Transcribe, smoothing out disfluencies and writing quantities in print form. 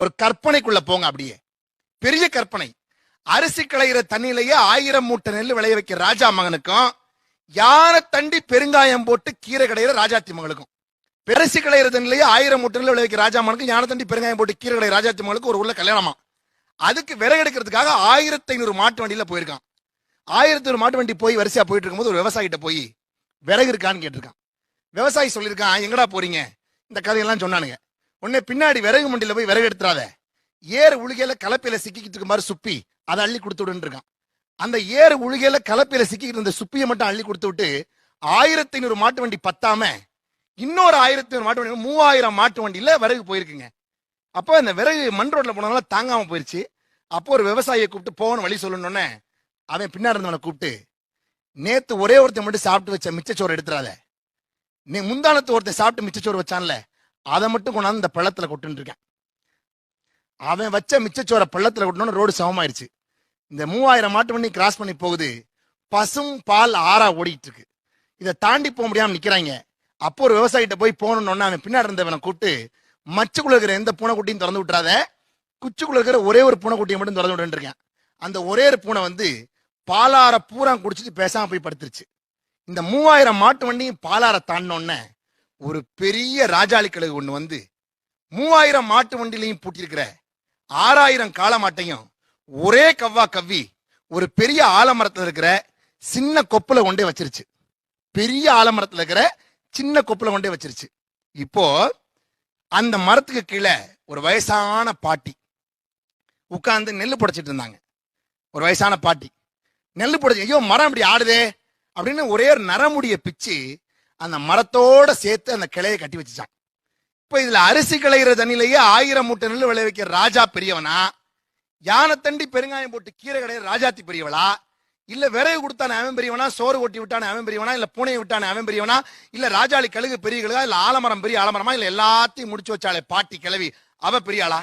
ஒரு கற்பனைக்குள்ள போங்க. அப்படியே பெரிய கற்பனை. அரிசி களையிற தண்ணியிலேயே 1000 மூட்டை நெல் விளைய வைக்கிற ராஜா மகனுக்கும், யானை தண்டி பெருங்காயம் போட்டு கீரை கடையிற ராஜாத்தி மகளுக்கும், அரிசி களையிற தண்ணியிலேயே 1000 மூட்டை நெல் விளைய வைக்கிற ராஜா மகனுக்கும், யானை தண்டி பெருங்காயம் போட்டு கீரை கடையிற ராஜாத்தி மகளுக்கு ஒரு உள்ள கல்யாணமா. அதுக்கு விறகு எடுக்கிறதுக்காக 1500 மாட்டு வண்டியில போயிருக்கான். 1500 மாட்டு வண்டி போய் வரிசையா போயிட்டு இருக்கும்போது ஒரு விவசாயிட்ட போய் விறகு இருக்கான்னு கேட்டிருக்கான். விவசாயி சொல்லியிருக்கான், எங்கடா போறீங்க, இந்த கதையெல்லாம் சொன்னானுங்க. உடனே பின்னாடி விறகு மண்டியில போய் விறகு எடுத்துறாத, ஏறு உழுகையில கலப்பையில சிக்கிக்கிட்டு இருக்க மாதிரி சுப்பி அதை அள்ளி கொடுத்து விடுன்னு இருக்கான். அந்த ஏறு உழுகையில கலப்பையில சிக்கிக்கிட்டு இருந்த சுப்பியை மட்டும் அள்ளி கொடுத்து விட்டு 1500 மாட்டு வண்டி பத்தாம இன்னொரு 1500 மாட்டு வண்டி 3000 மாட்டு வண்டியில விறகு போயிருக்குங்க. அப்போ அந்த விறகு மண் ரோட்ல போனதுனால தாங்காம போயிருச்சு. அப்போ ஒரு விவசாயியை கூப்பிட்டு போகணும் வழி சொல்லணும்னு அவன் பின்னாடி இருந்தவனை கூப்பிட்டு, நேத்து ஒரே ஒருத்தன் மட்டும் சாப்பிட்டு வச்ச மிச்சச்சோறு எடுத்துறாத, நீ முந்தானத்து ஒருத்தன் சாப்பிட்டு மிச்சச்சோறு வச்சான்ல அதை மட்டும் கொண்டாந்து இந்த பள்ளத்துல கொட்டுன்னு இருக்கேன். அவன் வச்ச மிச்சச்சோரை பள்ளத்துல கொட்டணும்னு ரோடு சமமாயிருச்சு. இந்த 3000 மாட்டு வண்டி கிராஸ் பண்ணி போகுது. பசும் பால் ஆறா ஓடிட்டு இருக்கு. இதை தாண்டி போக முடியாம நிக்கிறாங்க. அப்போ ஒரு விவசாயிட்ட போய் போகணும்னு அவன் பின்னாடி இருந்தவனை கூப்பிட்டு, மச்சுக்குள்ள இருக்கிற எந்த பூனைக்குட்டியும் திறந்து விட்டுறாத, குச்சுக்குள்ள இருக்கிற ஒரே ஒரு பூனைக்குட்டியை மட்டும் திறந்து விட்டு இருக்கேன். அந்த ஒரே ஒரு பூனை வந்து பாலார பூரா குடிச்சிட்டு பேசாம போய் படுத்துருச்சு. இந்த 3000 மாட்டு வண்டியும் பாலார தாண்டினோன்ன ஒரு பெரிய ராஜாளி கழுகு ஒண்ணு வந்து 3000 மாட்டு வண்டியிலையும் பூட்டியிருக்கிற 6000 காளை மாட்டையும் ஒரே கவ்வா கவ்வி ஒரு பெரிய ஆலமரத்துல இருக்கிற சின்ன கொப்புல கொண்டே வச்சிருச்சு. பெரிய ஆலமரத்துல இருக்கிற சின்ன கொப்புல கொண்டே வச்சிருச்சு. இப்போ அந்த மரத்துக்கு கீழே ஒரு வயசான பாட்டி உட்கார்ந்து நெல்லு புடைச்சிட்டு இருந்தாங்க. ஒரு வயசான பாட்டி நெல்லு புடைச்சு, ஐயோ மரம் இப்படி ஆடுதே அப்படின்னு ஒரே ஒரு நரமுடிய பிச்சு அந்த மரத்தோட சேர்த்து அந்த கிளையை கட்டி வச்சுச்சான். இப்ப இதுல அரிசி களையிற தண்ணியிலேயே 1000 மூட்டை நெல் விளைய வைக்கிற ராஜா பெரியவனா, யானை தண்டி பெருங்காயம் போட்டு கீரை கடையிற ராஜாத்தி பெரியவளா, இல்ல விறகு கொடுத்தானே அவன் பெரியவனா, சோறு ஓட்டி விட்டானே அவன் பெரியவனா, இல்ல பூனையை விட்டானே அவன் பெரியவனா, இல்ல ராஜாளி கழுகு பெரிய கழுகா, இல்ல ஆலமரம் பெரிய ஆலமரமா, இல்ல எல்லாத்தையும் முடிச்சு வச்சாலே பாட்டி கிளவி அவ பெரிய ஆளா?